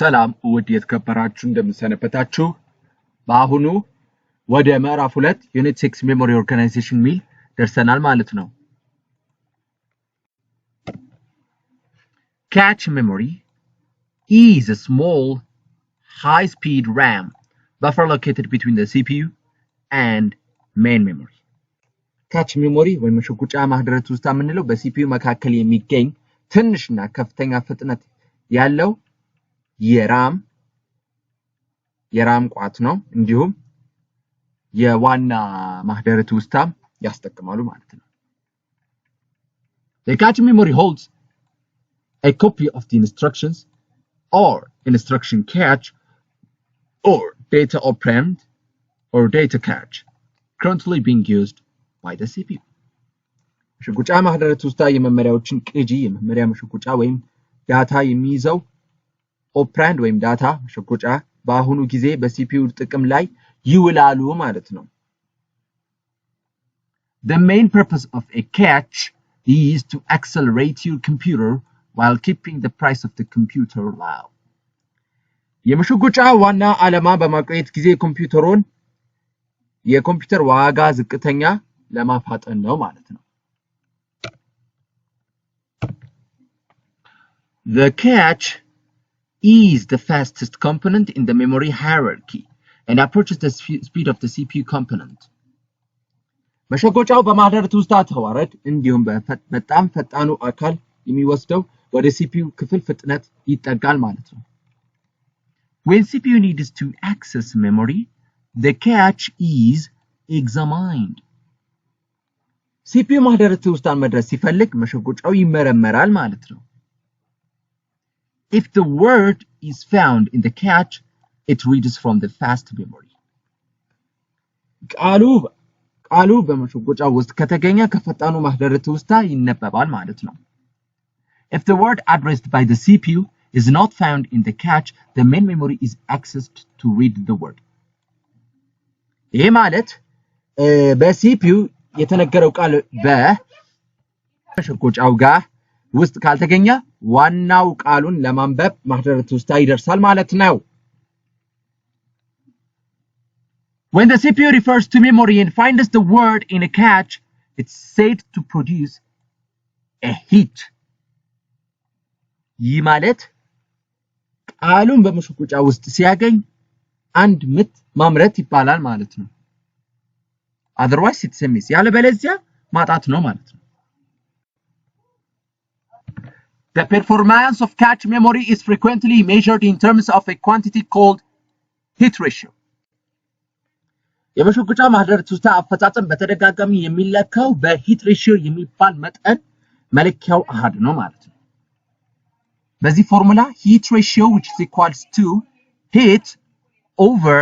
ሰላም ውድ የተከበራችሁ እንደምሰነበታችሁ በአሁኑ ወደ ምዕራፍ 2 ዩኒት 6 ሜሞሪ ኦርጋናይዜሽን ሚል ደርሰናል ማለት ነው። Cache memory is a small high-speed RAM buffer located between the CPU and main memory. Cache memory ወይም መሸጎጫ ማህደረ ትውስታ የምንለው በሲፒዩ መካከል የሚገኝ ትንሽና ከፍተኛ ፍጥነት ያለው የራም ቋት ነው። እንዲሁም የዋና ማህደረ ትውስታ ያስጠቅማሉ ማለት ነው። The cache memory holds a copy of the instructions or instruction cache or data operand or data cache currently being used by the CPU. መሸጎጫ ማህደረ ትውስታ የመመሪያዎችን ቅጂ የመመሪያ መሸጎጫ ወይም ዳታ የሚይዘው ኦፕራንድ ወይም ዳታ መሸጎጫ በአሁኑ ጊዜ በሲፒዩ ጥቅም ላይ ይውላሉ ማለት ነው። The main purpose of a cache is to accelerate your computer while keeping the price of the computer low. የመሸጎጫ ዋና ዓላማ በማቆየት ጊዜ የኮምፒውተር ዋጋ ዝቅተኛ ለማፋጠን ነው ማለት ነው። The cache is the fastest component in the memory hierarchy and approaches the speed of the CPU component. መሸጎጫው በማህደረ ትውስታ ተዋረድ እንዲሁም በጣም ፈጣኑ አካል የሚወስደው ወደ CPU ክፍል ፍጥነት ይጠጋል ማለት ነው። When CPU needs to access memory, the cache is examined. CPU ማህደረ ትውስታን መድረስ ሲፈልግ መሸጎጫው ይመረመራል ማለት ነው። If the word is found in the cache, it reads from the fast memory. ቃሉ በመሸጎጫው ውስጥ ከተገኘ ከፈጣኑ ማህደረ ትውስታ ይነበባል ማለት ነው። If the word addressed by the CPU is not found in the cache, the main memory is accessed to read the word. ይሄ ማለት በሲፒዩ የተነገረው ቃል በመሸጎጫው ጋር ውስጥ ካልተገኘ ዋናው ቃሉን ለማንበብ ማህደረ ትውስታ ይደርሳል ማለት ነው። When the CPU refers to memory and finds the word in a cache, it's said to produce a hit. ይህ ማለት ቃሉን በመሸጎጫ ውስጥ ሲያገኝ አንድ ምት ማምረት ይባላል ማለት ነው። Otherwise it's a miss. ያለበለዚያ ማጣት ነው ማለት ነው። The performance of cache memory is frequently measured in terms of a quantity called hit ratio. የመሸጎጫ ማህደረ ትውስታ አፈጻጸም በተደጋጋሚ የሚለካው በሂት ሬሽዮ የሚባል መጠን መለኪያው አሃድ ነው ማለት ነው። በዚህ ፎርሙላ heat ratio which is equals to heat over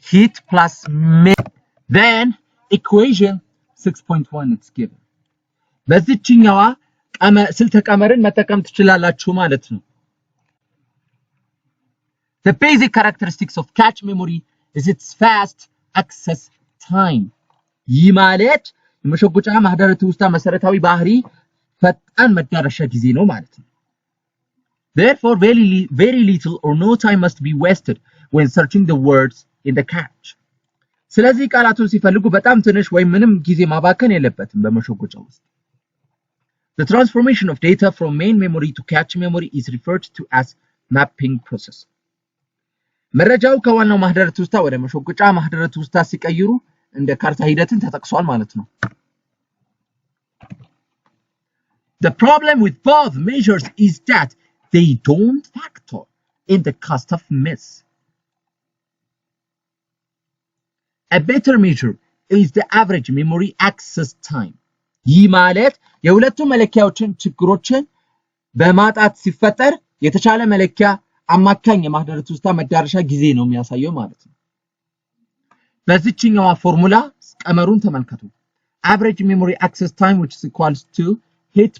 heat plus then equation 6.1 it's given. በዚህኛዋ ስልተ ቀመርን መጠቀም ትችላላችሁ ማለት ነው። The basic characteristics of cache memory is its fast access time. ይህ ማለት የመሸጎጫ ማህደረ ትውስታ መሰረታዊ ባህሪ ፈጣን መዳረሻ ጊዜ ነው ማለት ነው። Therefore very little or no time must be wasted when searching the words in the cache. ስለዚህ ቃላቱን ሲፈልጉ በጣም ትንሽ ወይም ምንም ጊዜ ማባከን የለበትም በመሸጎጫው ውስጥ። The transformation of data from main memory to cache memory is referred to as mapping process. መረጃው ከዋናው ማህደረ ትውስታ ወደ መሸጎጫ ማህደረ ትውስታ ሲቀይሩ እንደ ካርታ ሂደትን ተጠቅሷል ማለት ነው። The problem with both measures is that they don't factor in the cost of miss. A better measure is the average memory access time. ይህ ማለት የሁለቱ መለኪያዎችን ችግሮችን በማጣት ሲፈጠር የተቻለ መለኪያ አማካኝ የማህደረ ትውስታ መዳረሻ ጊዜ ነው የሚያሳየው ማለት ነው። በዚህኛው ፎርሙላ ቀመሩን ተመልከቱ። Average memory access time which is equals to hit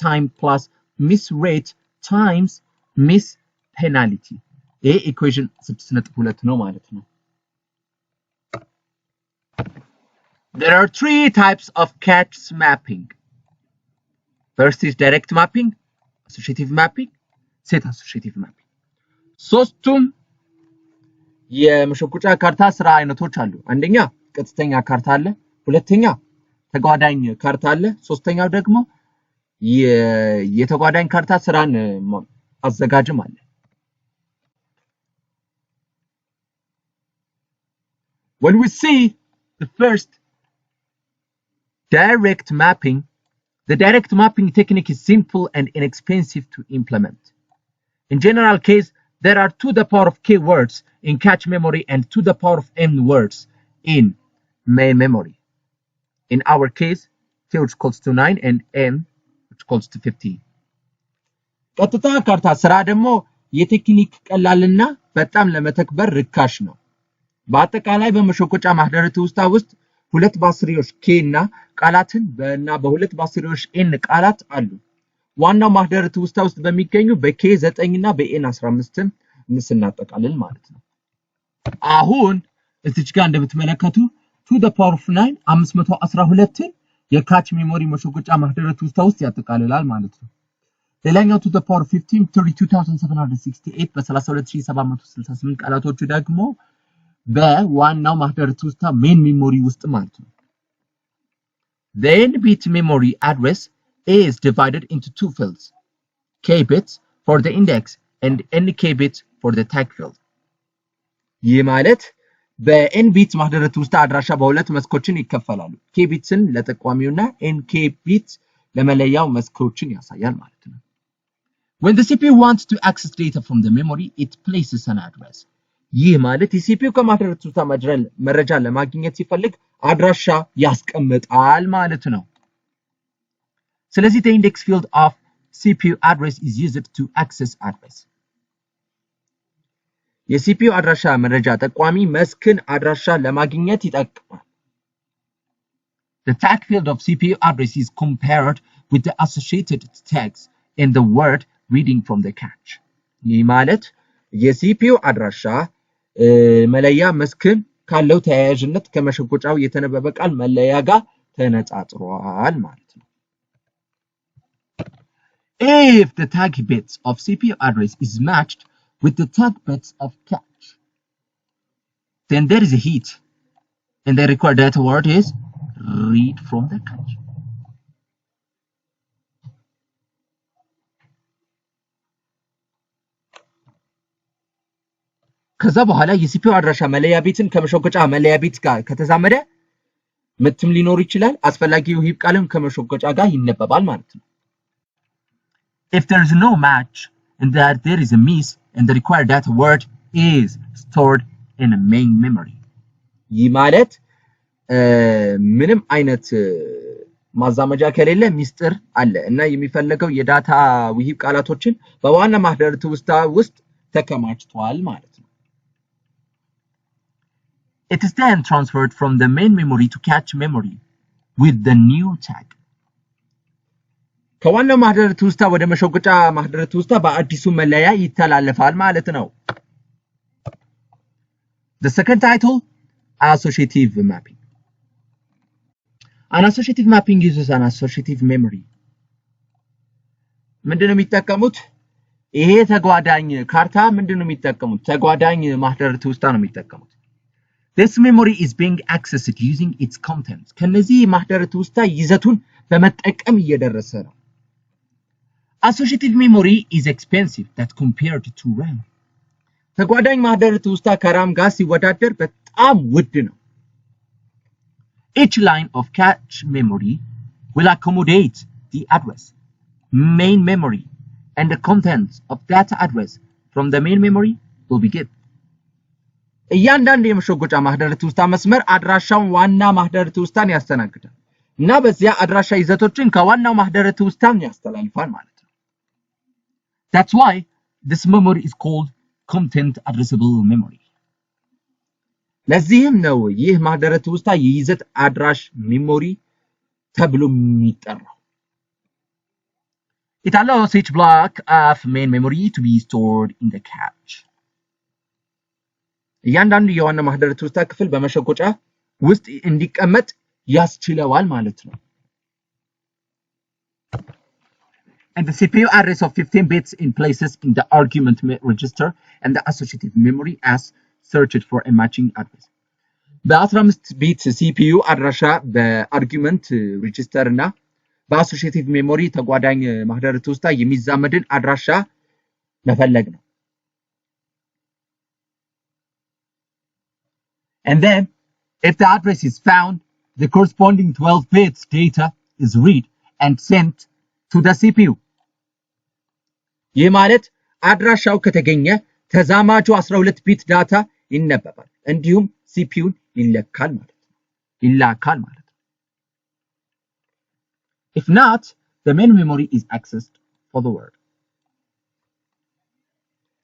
time plus miss rate times miss penalty. ይሄ ኢኩዌሽን 6.2 ነው ማለት ነው። There are three types of cache mapping. First is direct mapping, associative mapping, set-associative mapping. ሶስቱም የመሸጎጫ ካርታ ስራ አይነቶች አሉ አንደኛ ቀጥተኛ ካርታ አለ ሁለተኛ ተጓዳኝ ካርታ አለ ሶስተኛው ደግሞ የተጓዳኝ ካርታ ስራን አዘጋጅም አለ When we see the first direct mapping, the direct mapping technique is simple and inexpensive to implement. In general case, there are 2 to the power of k words in cache memory and 2 to the power of n words in main memory. In our case, k which equals to 9 and n which equals to 15. ቀጥታ ካርታ ስራ ደግሞ የቴክኒክ ቀላልና በጣም ለመተግበር ርካሽ ነው በአጠቃላይ በመሸጎጫ ማህደረት ውስጥ ሁለት ባስሪዎች k እና ቃላትን እና በሁለት ባስሪዎች n ቃላት አሉ ዋናው ማህደረት ውስጥ በሚገኙ በk 9 እና በn 15 እንስናጠቃልል ማለት ነው አሁን እዚች ጋር እንደምትመለከቱ 2 to the power of 9 512 የካች ሜሞሪ መሸጎጫ ማህደረት ውስጥ ያጠቃልላል ማለት ነው ሌላኛው 2 to the power of 15 32768 በ32768 ቃላቶቹ ደግሞ በዋናው ማህደረት ውስጥ ሜን ሜሞሪ ውስጥ ማለት ነው The n-bit memory address is divided into 2 fields k bits for the index and nk bits for the tag field ይህ ማለት በn-bit ማህደረት ውስጥ አድራሻ በሁለት መስኮችን ይከፈላሉ k bitsን ለጠቋሚውና nk bits ለመለያው መስኮችን ያሳያል ማለት ነው When the CPU wants to access data from the memory it places an address ይህ ማለት የሲፒዩ ከማህደረት ውስጥ መረጃ ለማግኘት ሲፈልግ አድራሻ ያስቀምጣል ማለት ነው ስለዚህ the index field of CPU address is used to access address የሲፒዩ አድራሻ መረጃ ጠቋሚ መስክን አድራሻ ለማግኘት ይጠቅማል The tag field of CPU address is compared with the associated tags in the word reading from the cache ይህ ማለት የሲፒዩ አድራሻ መለያ መስክን ካለው ተያያዥነት ከመሸጎጫው የተነበበ ቃል መለያ ጋር ተነጻጽሯል ማለት ነው If the tag bits of CPU address is matched with the tag bits of cache then there is a hit and the required data word is read from the cache ከዛ በኋላ የሲፒዩ አድራሻ መለያ ቤትን ከመሸጎጫ መለያ ቤት ጋር ከተዛመደ ምትም ሊኖር ይችላል አስፈላጊው ሂብ ቃልም ከመሸጎጫ ጋር ይነበባል ማለት ነው If there is no match and that there is a miss and the required data word is stored in a main memory ይህ ማለት ምንም አይነት ማዛመጃ ከሌለ ሚስጥር አለ እና የሚፈልገው የዳታ ውሂብ ቃላቶችን በዋና ማህደረት ውስጥ ተከማችቷል ማለት ነው It is then transferred from the main memory to cache memory with the new tag. ከዋናው ማህደረት ውስጥ ወደ መሸጎጫ ማህደረት ውስጥ በአዲሱ መለያ ይተላለፋል ማለት ነው The second title associative mapping An associative mapping uses an associative memory ምንድነው የሚጠቀሙት ይሄ ተጓዳኝ ካርታ ምንድነው የሚጠቀሙት ተጓዳኝ ማህደረት ውስጥ ነው የሚጠቀሙት This memory is being accessed using its contents. ከነዚህ ማህደረት ውስጥ ይዘቱን በመጠቀም እየደረሰ ነው. Associative memory is expensive that compared to RAM. ተጓዳኝ ማህደረት ውስጥ ከራም ጋር ሲወዳደር በጣም ውድ ነው. Each line of cache memory will accommodate the address, main memory, and the contents of data address from the main memory will be given. እያንዳንዱ የመሸጎጫ ማህደረት ውስጥ መስመር አድራሻውን ዋና ማህደረት ውስጥን ያስተናግዳል እና በዚያ አድራሻ ይዘቶችን ከዋናው ማህደረት ውስጥን ያስተላልፋል ማለት ነው That's why this memory is called content addressable memory ለዚህም ነው ይህ ማህደረት ውስጥ የይዘት አድራሽ ሜሞሪ ተብሎ የሚጠራው It allows each block of main memory to be stored in the cache እያንዳንዱ የዋና ማህደረት ውስጥ ክፍል በመሸጎጫ ውስጥ እንዲቀመጥ ያስችለዋል ማለት ነው and the CPU address of 15 bits in places in the argument register and the associative memory as searched for a matching address. በ15 ቢት CPU አድራሻ በአርጊውመንት ሬጂስተር እና በአሶሺዬቲቭ ሜሞሪ ተጓዳኝ ማህደረት ውስጥ የሚዛመድን አድራሻ መፈለግ ነው። And then if the address is found, the corresponding 12 bits data is read and sent to the CPU. ይህ ማለት አድራሻው ከተገኘ ተዛማጁ 12 ቢት ዳታ ይነበባል እንዲሁም ሲፒዩን ይላካል ማለት ነው። If not, the main memory is accessed for the word.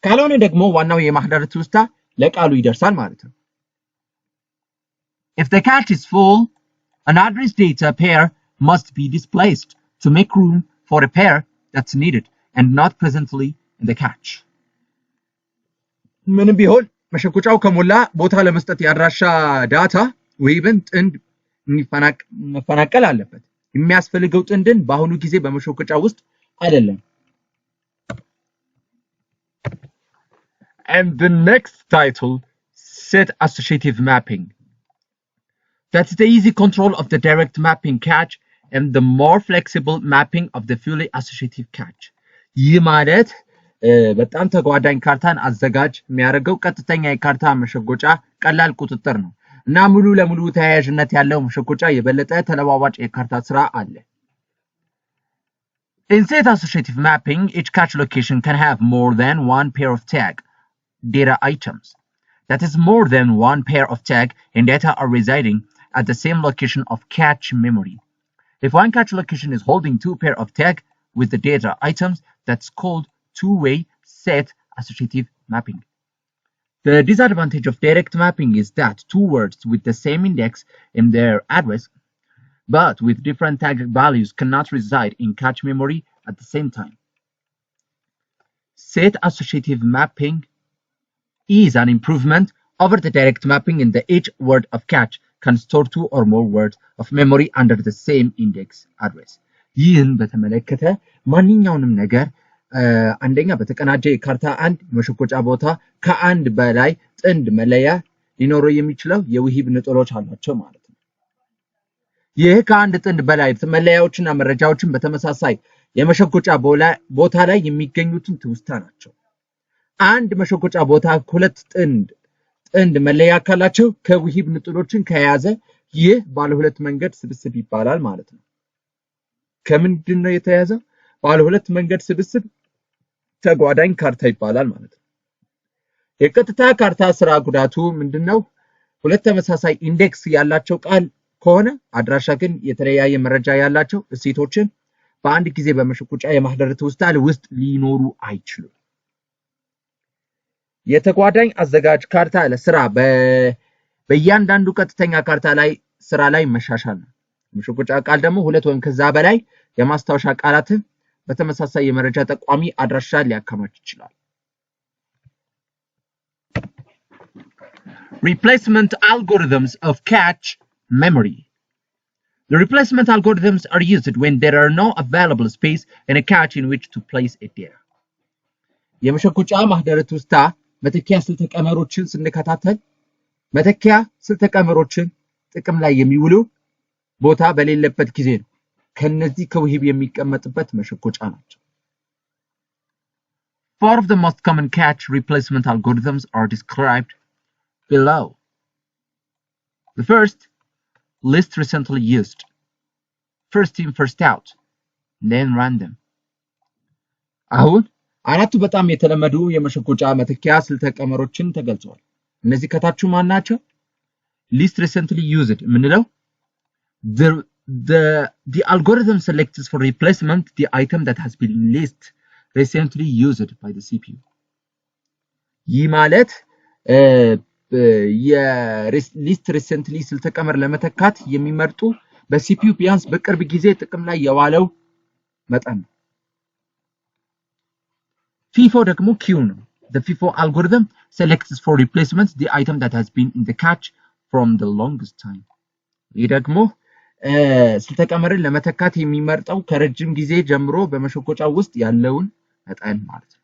ካልሆነ ደግሞ ዋናው የማህደረት ውስጥ ለቃሉ ይደርሳል ማለት ነው። If the cache is full, an address data pair must be displaced to make room for a pair that's needed and not presently in the cache. ምንም ቢሆን መሸጎጫው ከሞላ ቦታ ለመስጠት ያድራሻ ዳታ ወይም ጥንድ መፈናቀል አለበት። የሚያስፈልገው ጥንድን በአሁኑ ጊዜ በመሸጎጫው ውስጥ አይደለም። And the next title, Set-Associative Mapping. That's the easy control of the direct mapping cache and the more flexible mapping of the fully associative cache. ይህ ማለት በጣም ተጓዳኝ ካርታን አዘጋጅ የሚያደርገው ቀጥተኛ የካርታ መሸጎጫ ቀላል ቁጥጥር ነው እና ሙሉ ለሙሉ ተያያዥነት ያለው መሸጎጫ የበለጠ ተለዋዋጭ የካርታ ስራ አለ። In set-associative mapping, each cache location can have more than one pair of tag data items. That is, more than one pair of tag and data are residing at the same location of cache memory. If one cache location is holding two pair of tag with the data items, that's called two-way set-associative mapping. The disadvantage of direct mapping is that two words with the same index in their address but with different tag values cannot reside in cache memory at the same time. Set-associative mapping is an improvement over the direct mapping in the each word of cache can store two or more words of memory under the same index address. ይህን በተመለከተ ማንኛውንም ነገር አንደኛ በተቀናጀ የካርታ አንድ መሸጎጫ ቦታ ከአንድ በላይ ጥንድ መለያ ሊኖረው የሚችለው የውሂብ ንጥሎች አሏቸው ማለት ነው። ይህ ከአንድ ጥንድ በላይ መለያዎችና መረጃዎችን በተመሳሳይ የመሸጎጫ ቦታ ላይ የሚገኙትን ትውስታ ናቸው። አንድ መሸጎጫ ቦታ ሁለት ጥንድ መለያ ካላቸው ከውሂብ ንጥሎችን ከያዘ ይህ ባለ ሁለት መንገድ ስብስብ ይባላል ማለት ነው። ከምንድን ነው የተያዘው? ባለ ሁለት መንገድ ስብስብ ተጓዳኝ ካርታ ይባላል ማለት ነው። የቀጥታ ካርታ ስራ ጉዳቱ ምንድነው? ሁለት ተመሳሳይ ኢንዴክስ ያላቸው ቃል ከሆነ አድራሻ ግን የተለያየ መረጃ ያላቸው እሴቶችን በአንድ ጊዜ በመሸጎጫ የማህደረት ውስጥ ሊኖሩ አይችሉም። የተጓዳኝ አዘጋጅ ካርታ ለስራ በእያንዳንዱ ቀጥተኛ ካርታ ላይ ስራ ላይ መሻሻል ነው። መሸጎጫ ቃል ደግሞ ሁለት ወይም ከዛ በላይ የማስታወሻ ቃላትን በተመሳሳይ የመረጃ ጠቋሚ አድራሻ ሊያከማች ይችላል። Replacement algorithms of cache memory. The replacement algorithms are used when there are no available space in a cache in which to place a data. የመሸጎጫ ማህደረት ውስጥ መተኪያ ስልተ ቀመሮችን ስንከታተል መተኪያ ስልተ ቀመሮችን ጥቅም ላይ የሚውሉ ቦታ በሌለበት ጊዜ ነው ከነዚህ ከውሂብ የሚቀመጥበት መሸጎጫ ናቸው። Four of the most common cache replacement algorithms are described below. The first, least recently used. First in, first out, then random. አሁን አራቱ በጣም የተለመዱ የመሸጎጫ መተኪያ ስልተ ቀመሮችን ተገልጸዋል። እነዚህ ከታቹ ማን ናቸው? least recently used ምንለው the algorithm selects for replacement the item that has been least recently used by the CPU. ይህ ማለት least recently ስልተ ቀመር ለመተካት የሚመርጡ በሲፒዩ ቢያንስ በቅርብ ጊዜ ጥቅም ላይ የዋለው መጠን ነው። FIFO ደግሞ Q ነው። The FIFO algorithm selects for replacement the item that has been in the cache from the longest time. ይህ ደግሞ ስልተቀመርን ለመተካት የሚመርጠው ከረጅም ጊዜ ጀምሮ በመሸጎጫው ውስጥ ያለውን መጠን ማለት ነው።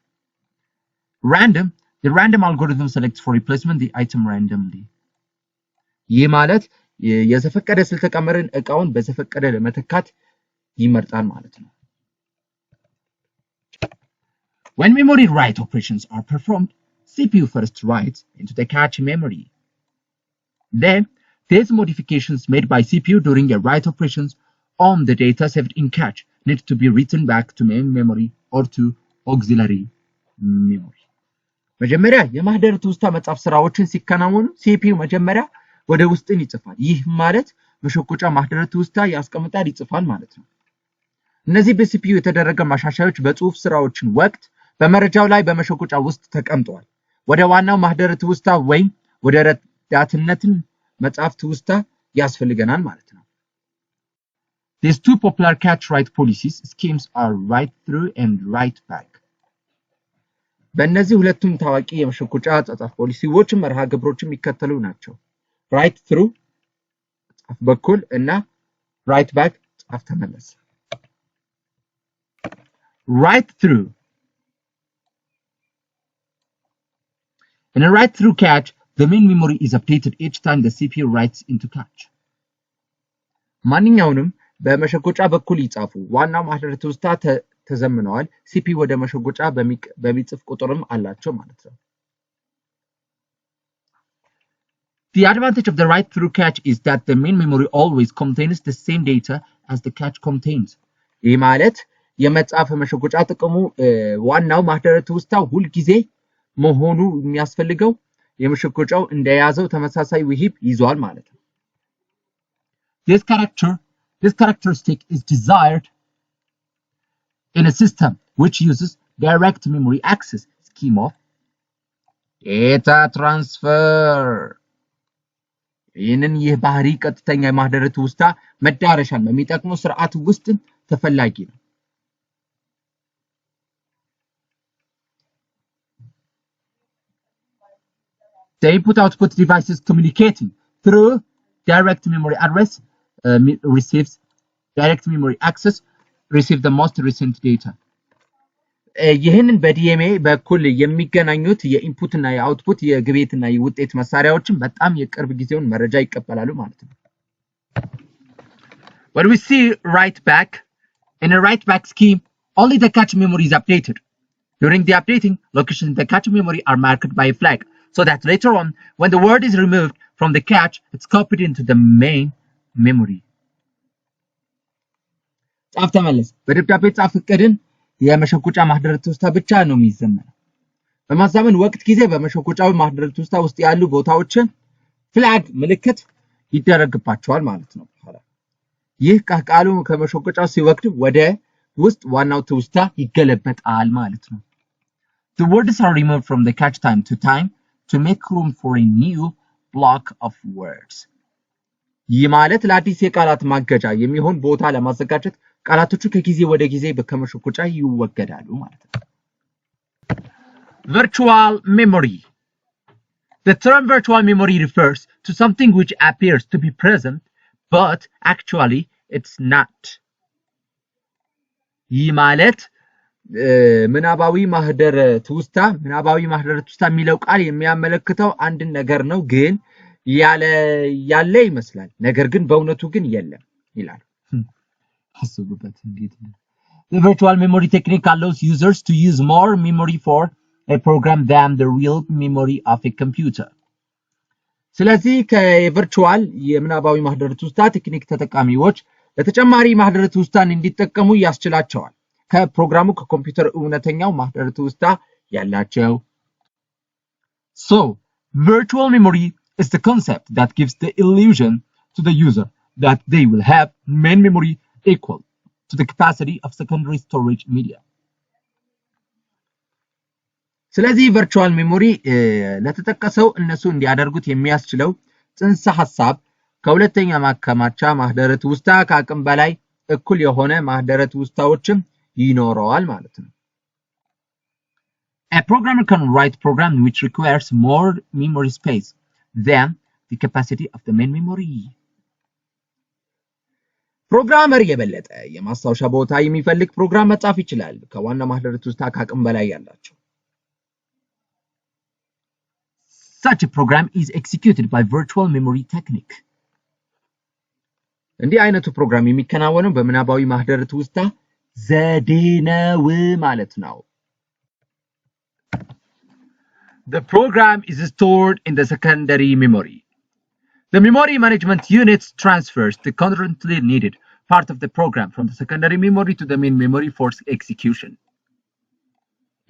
random the random algorithm selects for replacement the item randomly ይህ ማለት የዘፈቀደ ስልተቀመርን እቃውን በዘፈቀደ ለመተካት ይመርጣል ማለት ነው። when memory write operations are performed, CPU first writes into the cache memory. Then these modifications made by CPU during a write operations on the data saved in cache need to be written back to main memory or to auxiliary memory. መጀመሪያ የማህደረ ትውስታ መጻፍ ስራዎችን ሲከናወኑ CPU መጀመሪያ ወደ ውስጥን ይጽፋል። ይህ ማለት መሸጎጫ ማህደረ ትውስታ ያስቀምጣል ይጽፋል ማለት ነው። እነዚህ በCPU የተደረገ ማሻሻያዎች በጽሁፍ ስራዎችን ወቅት በመረጃው ላይ በመሸጎጫ ውስጥ ተቀምጠዋል። ወደ ዋናው ማህደረ ትውስታ ወይም ወደ ረዳትነትን መጻፍ ትውስታ ያስፈልገናል ማለት ነው። These two popular cache write policies schemes are write through and write back. በእነዚህ ሁለቱም ታዋቂ የመሸጎጫ አጻጻፍ ፖሊሲዎች መርሃ ግብሮች የሚከተሉ ናቸው። write through ጻፍ በኩል እና write back ጻፍ ተመለስ። write through in a write through cache, the main memory is updated each time the CPU writes into cache. ማንኛውንም በመሸጎጫ በኩል ይጻፉ ዋናው ማህደረ ትውስታ ተዘምነዋል። CPU ወደ መሸጎጫ በሚጽፍ ቁጥርም አላቸው ማለት ነው። The advantage of the write through cache is that the main memory always contains the same data as the cache contains. ይህ ማለት የመጻፍ መሸጎጫ ጥቅሙ ዋናው ማህደረ ትውስታ ሁል ጊዜ መሆኑ የሚያስፈልገው የመሸጎጫው እንደያዘው ተመሳሳይ ውሂብ ይዟል ማለት ነው። This characteristic is desired in a system which uses direct memory access scheme of data transfer. ይህ ባህሪ ቀጥተኛ የማህደረ ትውስታ መዳረሻን በሚጠቅሙ ስርዓት ውስጥ ተፈላጊ ነው። The input-output devices communicating through direct memory address receives direct memory access receive the most recent data. ይህንን በዲኤምኤ በኩል የሚገናኙት የኢንፑት እና የአውትፑት የግብይት እና የውጤት መሳሪያዎችን በጣም የቅርብ ጊዜውን መረጃ ይቀበላሉ ማለት ነው። When we see write back, in a write back scheme, only the cache memory is updated. During the updating, locations in the cache memory are marked by a flag, so that later on, when the word is removed from the cache, it's copied into the main memory. ጻፍ ተመለስ በደብዳቤ ጻፍ ፍቅድን የመሸጎጫ ማህደረ ትውስታ ብቻ ነው የሚዘመነው። በማዛመን ወቅት ጊዜ በመሸጎጫው ማህደረ ትውስታ ውስጥ ያሉ ቦታዎችን ፍላግ ምልክት ይደረግባቸዋል ማለት ነው። ይህ ቃሉ ከመሸጎጫው ሲወቅድ ወደ ውስጥ ዋናው ትውስታ ይገለበጣል ማለት ነው። The words are removed from the cache time to time to make room for a new block of words. ይህ ማለት ለአዲስ የቃላት ማገጃ የሚሆን ቦታ ለማዘጋጀት ቃላቶቹ ከጊዜ ወደ ጊዜ ከመሸጎጫ ይወገዳሉ ማለት ነው። Virtual memory. The term virtual memory refers to something which appears to be present, but actually it's not. ይህ ማለት ምናባዊ ማህደረ ትውስታ የሚለው ቃል የሚያመለክተው አንድን ነገር ነው፣ ግን ያለ ይመስላል፣ ነገር ግን በእውነቱ ግን የለም ይላል። አስቡበት እንዴት ነው። The virtual memory technique allows users to use more memory for a program than the real memory of a computer. ስለዚህ ከቨርቹዋል የምናባዊ ማህደረ ትውስታ ቴክኒክ ተጠቃሚዎች ለተጨማሪ ማህደረ ትውስታን እንዲጠቀሙ ያስችላቸዋል ከፕሮግራሙ ከኮምፒውተር እውነተኛው ማህደረ ትውስታ ያላቸው። So, virtual memory is the concept that gives the illusion to the user that they will have main memory equal to the capacity of secondary storage media. ስለዚህ ቨርቹዋል ሜሞሪ ለተጠቀሰው እነሱ እንዲያደርጉት የሚያስችለው ጽንሰ ሐሳብ ከሁለተኛ ማከማቻ ማህደረ ትውስታ ከአቅም በላይ እኩል የሆነ ማህደረ ትውስታዎችም ይኖረዋል ማለት ነው። A programmer can write program which requires more memory space than the capacity of the main memory. ፕሮግራመር የበለጠ የማስታወሻ ቦታ የሚፈልግ ፕሮግራም መጻፍ ይችላል ከዋና ማህደረ ትውስታ ከአቅም በላይ ያላቸው። Such a program is executed by virtual memory technique. እንዲህ አይነቱ ፕሮግራም የሚከናወነው በምናባዊ ማህደረ ትውስታ ዘዴ ነው ማለት ነው። The program is stored in the secondary memory. The memory management unit transfers the currently needed part of the program from the secondary memory to the main memory for execution.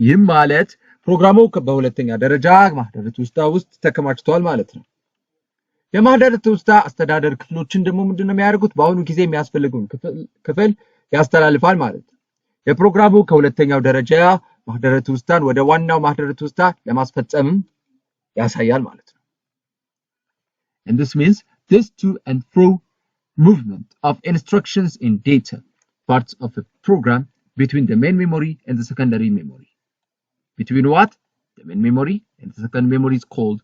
ይህም ማለት ፕሮግራሙ በሁለተኛ ደረጃ ማህደረ ትውስታ ውስጥ ተከማችቷል ማለት ነው። የማህደረ ትውስታ አስተዳደር ክፍሎችን ደግሞ ምንድነው የሚያደርጉት? በአሁኑ ጊዜ የሚያስፈልጉን ክፍል ያስተላልፋል ማለት ነው። የፕሮግራሙ ከሁለተኛው ደረጃ ማህደረ ትውስታን ወደ ዋናው ማህደረ ትውስታ ለማስፈጸም ያሳያል ማለት ነው። And this means this to and fro movement of instructions in data parts of a program between the main memory and the secondary memory. Between what? The main memory and the second memory is called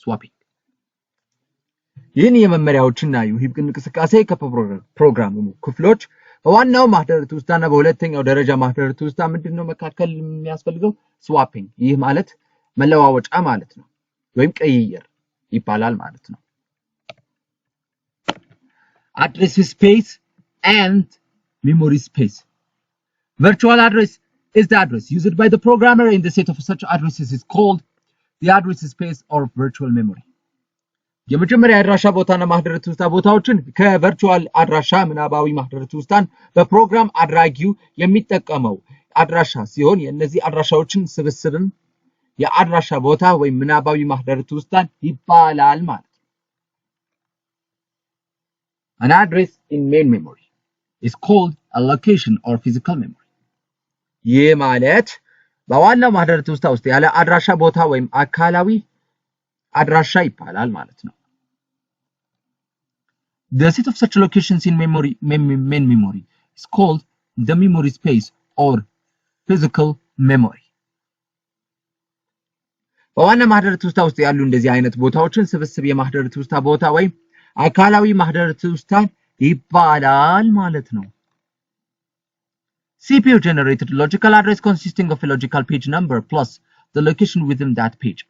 swapping. ይህን የመመሪያዎችና የውሂብ እንቅስቃሴ ከፕሮግራሙ ክፍሎች በዋናው ማህደረ ትውስታና በሁለተኛው ደረጃ ማህደረ ትውስታ ምንድነው መካከል የሚያስፈልገው? ስዋፒንግ። ይህ ማለት መለዋወጫ ማለት ነው፣ ወይም ቅይይር ይባላል ማለት ነው። Address space and memory space. Virtual address is the address used by the programmer in the set of such addresses is called the address space or virtual memory. የመጀመሪያ አድራሻ ቦታና ማህደረ ትውስታ ቦታዎችን ከቨርቹዋል አድራሻ ምናባዊ ማህደረ ትውስታን በፕሮግራም አድራጊው የሚጠቀመው አድራሻ ሲሆን የእነዚህ አድራሻዎችን ስብስብም የአድራሻ ቦታ ወይም ምናባዊ ማህደረ ትውስታን ይባላል ማለት ነው። An address in main memory is called a location or physical memory. ይህ ማለት በዋናው ማህደረ ትውስታ ውስጥ ያለ አድራሻ ቦታ ወይም አካላዊ አድራሻ ይባላል ማለት ነው። The set of such locations in main memory is called the memory space or physical memory. በዋና ማህደረ ትውስታ ውስጥ ያሉ እንደዚህ አይነት ቦታዎችን ስብስብ የማህደረ ትውስታ ቦታ ወይም አካላዊ ማህደረ ትውስታ ይባላል ማለት ነው። CPU generated logical address consisting of a logical page number plus the location within that page.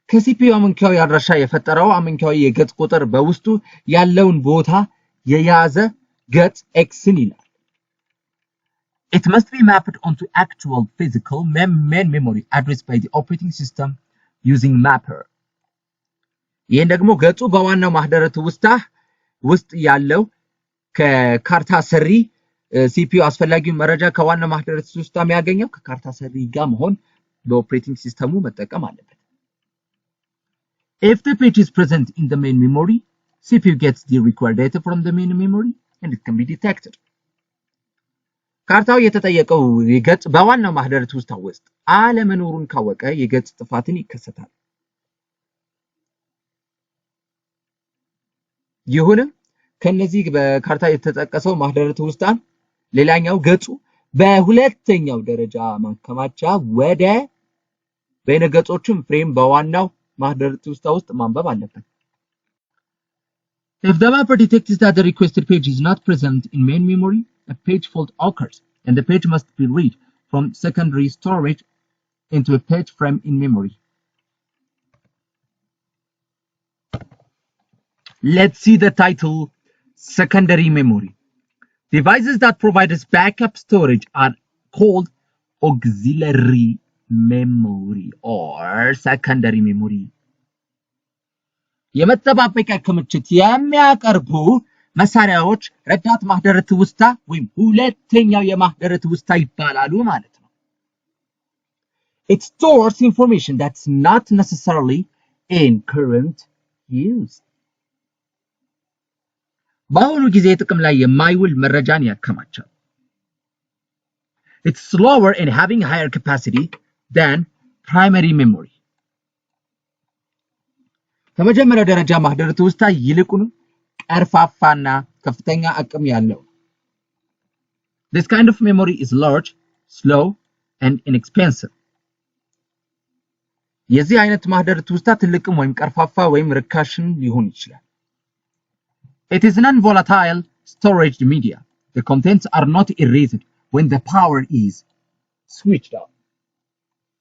ከሲፒዩ አመንካዊ አድራሻ የፈጠረው አመንካዊ የገጽ ቁጥር በውስጡ ያለውን ቦታ የያዘ ገጽ ኤክስን ይላል። It must be mapped onto actual physical main memory address by the operating system using mapper. ይህን ደግሞ ገጹ በዋናው ማህደረ ትውስታ ውስጥ ያለው ከካርታ ሰሪ ሲፒዩ አስፈላጊውን መረጃ ከዋናው ማህደረ ትውስታ የሚያገኘው ከካርታ ሰሪ ጋር መሆን በኦፕሬቲንግ ሲስተሙ መጠቀም አለበት። If the page is present in the main memory, CPU gets the required data from the main memory and it can be detected. ካርታው የተጠየቀው የገጽ በዋናው ማህደረ ትውስታ ውስጥ አለመኖሩን ካወቀ የገጽ ጥፋትን ይከሰታል። ይሁንም ከነዚህ በካርታ የተጠቀሰው ማህደረ ትውስታን ሌላኛው ገጹ በሁለተኛው ደረጃ ማከማቻ ወደ በይነገጾችም ፍሬም በዋናው ማህደረ ትውስታ ውስጥ ማንበብ አለበት። If the mapper detects that the requested page is not present in main memory, a page fault occurs and the page must be read from secondary storage into a page frame in memory. Let's see the title, secondary memory. Devices that provide us backup storage are called auxiliary memory or secondary memory. የመጠባበቂያ ክምችት የሚያቀርቡ መሳሪያዎች ረዳት ማህደረ ትውስታ ወይም ሁለተኛው የማህደረ ትውስታ ይባላሉ ማለት ነው። It stores information that's not necessarily in current use. በአሁኑ ጊዜ ጥቅም ላይ የማይውል መረጃን ያከማቻል። It's slower and having higher capacity than primary memory. ከመጀመሪያው ደረጃ ማህደረ ትውስታ ይልቁንም ቀርፋፋና ከፍተኛ አቅም ያለው። This kind of memory is large, slow and inexpensive. የዚህ አይነት ማህደረ ትውስታ ትልቅም ወይም ቀርፋፋ ወይም ርካሽም ሊሆን ይችላል። It is non-volatile storage media. The contents are not erased when the power is switched off.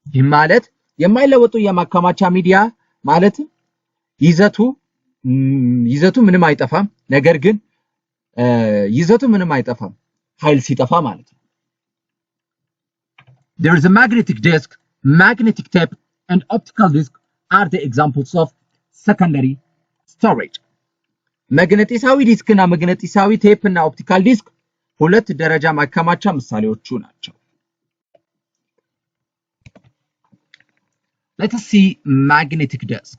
ይህ ማለት የማይለወጡ የማከማቻ ሚዲያ ማለት ይዘቱ ምንም አይጠፋም፣ ነገር ግን ይዘቱ ምንም አይጠፋም ኃይል ሲጠፋ ማለት ነው። There is a magnetic disk, magnetic tape and optical disk are the examples of secondary storage. መግነጢሳዊ ዲስክ እና መግነጢሳዊ ቴፕ እና ኦፕቲካል ዲስክ ሁለት ደረጃ ማከማቻ ምሳሌዎቹ ናቸው። Let us see magnetic disk.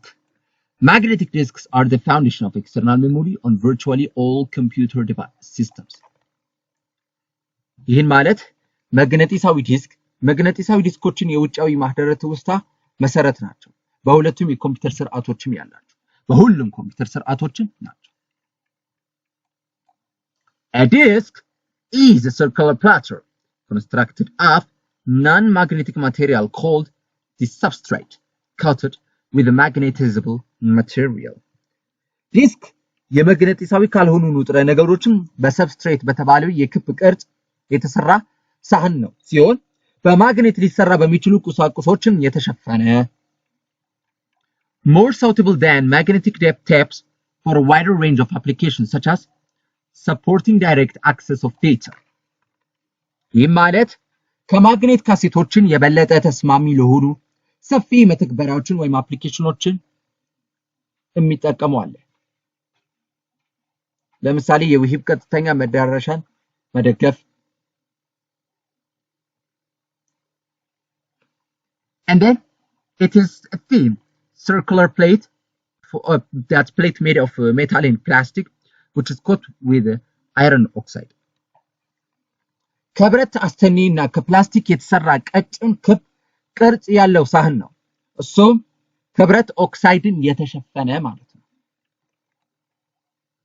Magnetic disks are the foundation of external memory on virtually all computer device systems. ይህን ማለት መግነጢሳዊ ዲስኮችን የውጫዊ ማህደረ ትውስታ መሰረት ናቸው። በሁለቱም የኮምፒውተር ስርዓቶችም ያላቸው በሁሉም ኮምፒውተር ስርዓቶችን ናቸው። A disk is a circular platter constructed of non-magnetic material called the substrate, coated with a magnetizable material. ዲስክ የመግነጢሳዊ ካልሆኑ ንጥረ ነገሮችን በሰብስትሬት በተባለው የክብ ቅርጽ የተሰራ ሳህን ነው ሲሆን በማግኔት ሊሰራ በሚችሉ ቁሳቁሶችን የተሸፈነ more suitable than magnetic tapes for a wider range of applications such as supporting direct access of data. ይህ ማለት ከማግኔት ካሴቶችን የበለጠ ተስማሚ ለሆኑ ሰፊ መተግበሪያዎችን ወይም አፕሊኬሽኖችን የሚጠቀሙ አለ። ለምሳሌ የውሂብ ቀጥተኛ መዳረሻን መደገፍ and then it is a thin circular plate that plate made of metal and plastic which is coated with iron oxide. ከብረት አስተኒና ከፕላስቲክ የተሰራ ቀጭን ክብ ቅርጽ ያለው ሳህን ነው። እሱም ከብረት ኦክሳይድን የተሸፈነ ማለት ነው።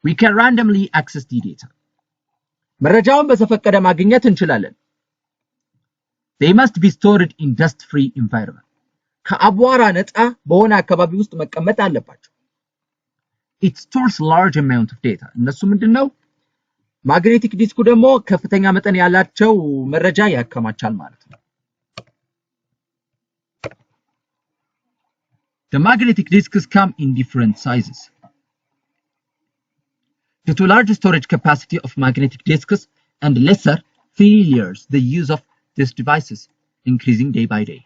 We can randomly access the data. መረጃውን በዘፈቀደ ማግኘት እንችላለን። They must be stored in dust-free environment. ከአቧራ ነፃ በሆነ አካባቢ ውስጥ መቀመጥ አለባቸው። It stores large amount of data. እነሱ ምንድነው? ማግኔቲክ ዲስኩ ደግሞ ከፍተኛ መጠን ያላቸው መረጃ ያከማቻል ማለት ነው። The magnetic disks come in different sizes. Due to large storage capacity of magnetic disks and lesser failures, the use of these devices increasing day by day.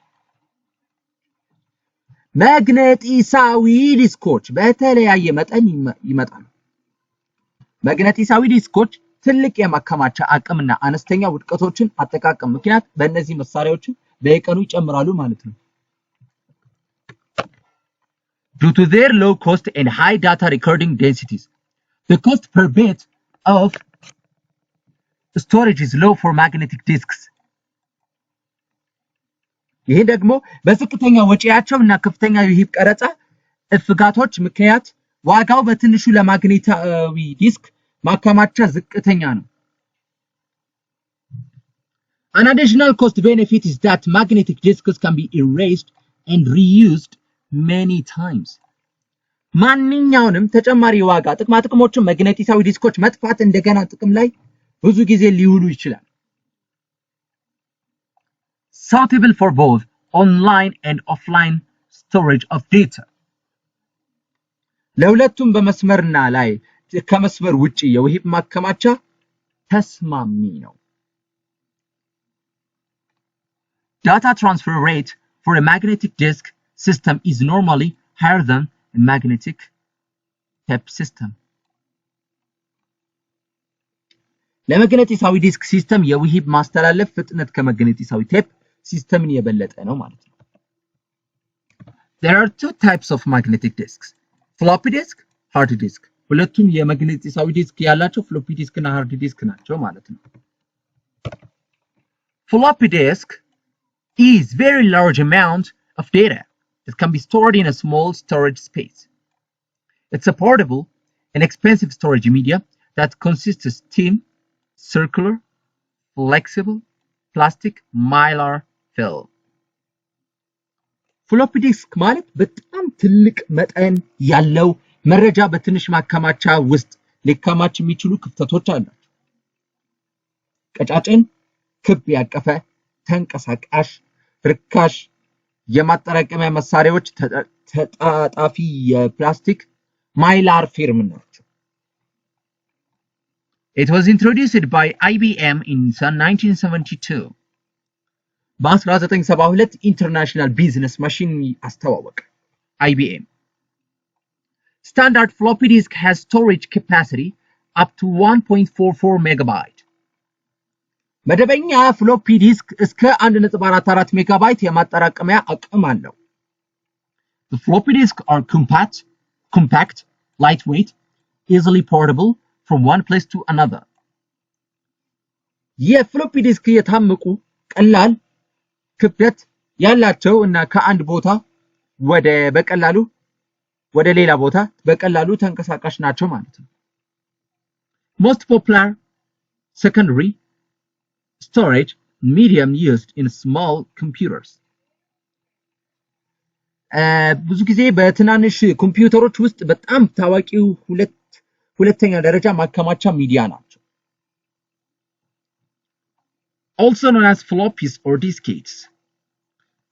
መግነጢሳዊ ዲስኮች በተለያየ መጠን ይመጣሉ። መግነጢሳዊ ዲስኮች ትልቅ የማከማቻ አቅምና አነስተኛ ውድቀቶችን አጠቃቀም ምክንያት በእነዚህ መሳሪያዎች በየቀኑ ይጨምራሉ ማለት ነው። Due to their low cost and high data recording densities, the cost per bit of storage is low for magnetic disks. ይሄ ደግሞ በዝቅተኛ ወጪያቸው እና ከፍተኛ የሂብ ቀረጻ እፍጋቶች ምክንያት ዋጋው በትንሹ ለማግኔታዊ ዲስክ ማከማቻ ዝቅተኛ ነው። An additional cost benefit is that magnetic disks can be erased and reused many times. ማንኛውንም ተጨማሪ ዋጋ ጥቅሞችን ማግኔቲሳዊ ዲስኮች መጥፋት እንደገና ጥቅም ላይ ብዙ ጊዜ ሊውሉ ይችላል። Suitable for both online and offline storage of data. ለሁለቱም በመስመርና ላይ ከመስመር ውጪ የውሂብ ማከማቻ ተስማሚ ነው። Data transfer rate for a magnetic disk system is normally higher than a magnetic tape system. ለመግነጢሳዊ ዲስክ ሲስተም የውሂብ ማስተላለፍ ፍጥነት ከመግነጢሳዊ ቴፕ ሲስተምን የበለጠ ነው ማለት ነው። There are two types of magnetic disks. Floppy disk, hard disk. ሁለቱም የመግነጢሳዊ ዲስክ ያላቸው floppy disk እና hard disk ናቸው ማለት ነው። Floppy disk is very large amount of data that can be stored in a small storage space. It's a portable and expensive storage media that consists of thin, circular, flexible, plastic, mylar film. Floppy disk ማለት በጣም ትልቅ መጠን ያለው መረጃ በትንሽ ማከማቻ ውስጥ ሊከማች የሚችሉ ክፍተቶች አላቸው። ቀጫጭን ክብ ያቀፈ ተንቀሳቃሽ ርካሽ የማጠራቀሚያ መሳሪያዎች ተጣጣፊ የፕላስቲክ ማይላር ፊልም ናቸው። It was introduced by IBM in 1972. በ1972 ኢንተርናሽናል ቢዝነስ ማሽን አስተዋወቀ IBM. Standard floppy disk has storage capacity up to 1.44 megabyte. መደበኛ ፍሎፒ ዲስክ እስከ 1.44 ሜጋባይት የማጠራቀሚያ አቅም አለው። The floppy disks are compact, lightweight, easily portable from one place to another. የፍሎፒ ዲስክ የታመቁ ቀላል ክብደት ያላቸው እና ከአንድ ቦታ ወደ ሌላ ቦታ በቀላሉ ተንቀሳቃሽ ናቸው ማለት ነው። Most popular secondary storage medium used in small computers. ብዙ ጊዜ በትናንሽ ኮምፒውተሮች ውስጥ በጣም ታዋቂው ሁለተኛ ደረጃ ማከማቻ ሚዲያ ናቸው። Also known as floppies or diskettes.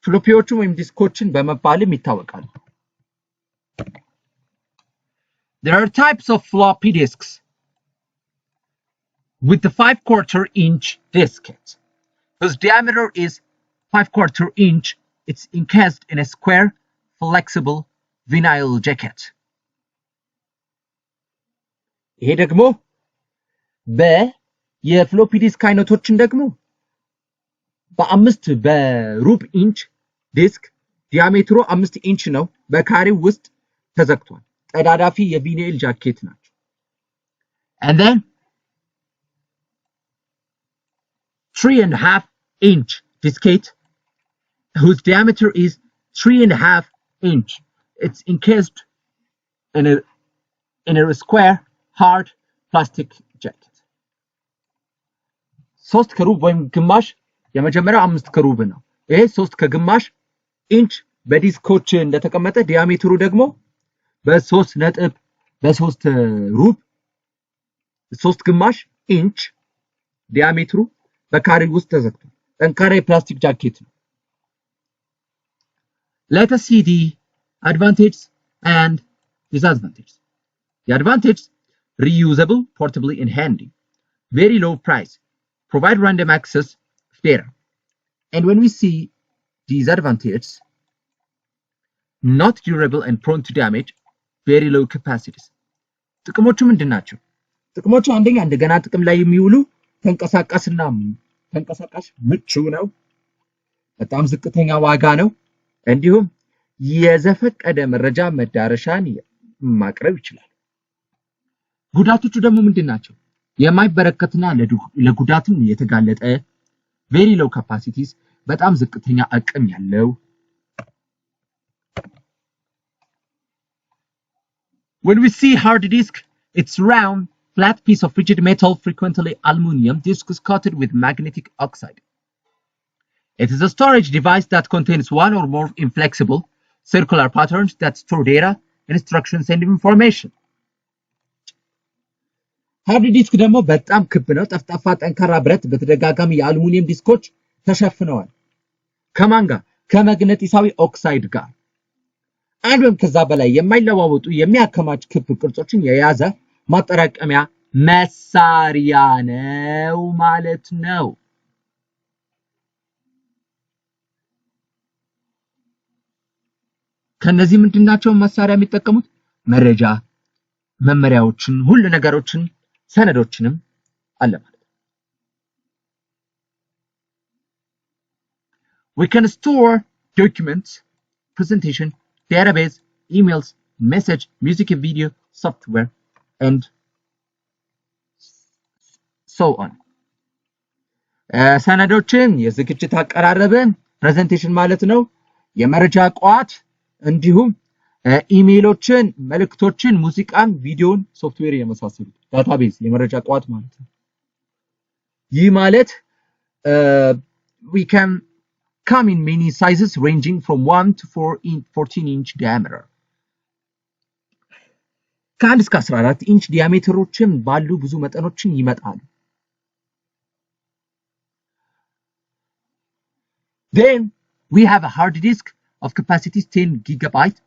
ፍሎፒዎችን ወይም ዲስኮችን በመባልም ይታወቃሉ። There are types of floppy disks. With the 5/4 inch diskette, whose diameter is 5/4 inch, it's encased in a square, flexible vinyl jacket. ይሄ ደግሞ የፍሎፒ ዲስክ አይነቶችን ደግሞ በሩብ ኢንች ዲስክ ዲያሜትሩ 5 ኢንች ነው። በካሬው ውስጥ ተዘግቷል። ተዳዳፊ የቪናይል ጃኬት ናቸው። And then 3.5 inch diskette whose diameter is 3.5 inch. It's encased in a square hard plastic jacket. 3 ከሩብ ወይም ግማሽ የመጀመሪያው 5 ከሩብ ነው። ይሄ 3 ከግማሽ ኢንች በዲስኮች እንደተቀመጠ ዲያሜትሩ ደግሞ በ3 ሩብ 3 ግማሽ ኢንች ዲያሜትሩ በካሬ ውስጥ ተዘግቷል። ጠንካራ የፕላስቲክ ጃኬት ነው። Let us see the advantages and disadvantages. The advantage: reusable, portably and handy, very low price, provide random access of data. And when we see disadvantages: not durable and prone to damage, very low capacities. ጥቅሞቹ ምንድን ናቸው? ጥቅሞቹ አንደኛ እንደገና ጥቅም ላይ የሚውሉ ተንቀሳቃሽ ምቹ ነው። በጣም ዝቅተኛ ዋጋ ነው። እንዲሁም የዘፈቀደ መረጃ መዳረሻን ማቅረብ ይችላል። ጉዳቶቹ ደግሞ ምንድን ናቸው? የማይበረከትና ለጉዳትም የተጋለጠ very low capacities በጣም ዝቅተኛ አቅም ያለው When we see hard disk, it's round, flat piece of rigid metal, frequently aluminum. Disk is coated with magnetic oxide. It is a storage device that contains one or more inflexible, circular patterns that store data, instructions, and information. Hard disk ደግሞ በጣም ክብ ነው። ጠፍጣፋ ጠንካራ ብረት በተደጋጋሚ የአሉሚኒየም ዲስኮች ተሸፍነዋል። ከማን ጋር? ከመግነጢሳዊ ኦክሳይድ ጋር። አንድ ወይም ከዛ በላይ የማይለዋወጡ የሚያከማች ክብ ቅርጾችን የያዘ ማጠራቀሚያ መሳሪያ ነው ማለት ነው። ከነዚህ ምንድናቸው መሳሪያ የሚጠቀሙት? መረጃ፣ መመሪያዎችን፣ ሁሉ ነገሮችን፣ ሰነዶችንም አለ ማለት ነው። We can store documents, presentation, database, emails, message, music and video, software, and so on. ሰነዶችን፣ የዝግጅት አቀራረብን፣ ፕሬዘንቴሽን ማለት ነው፣ የመረጃ ቋት፣ እንዲሁም ኢሜይሎችን፣ መልእክቶችን፣ ሙዚቃን፣ ቪዲዮን፣ ሶፍትዌር የመሳሰሉት ዳታቤዝ የመረጃ ቋት ማለት ነው። ይህ ማለት we can come in many sizes ranging from 1 to 14 inch diameter. ከ1 እስከ 14 ኢንች ዲያሜትሮችን ባሉ ብዙ መጠኖችን ይመጣሉ። Then we have a hard disk of capacities 10 gigabyte,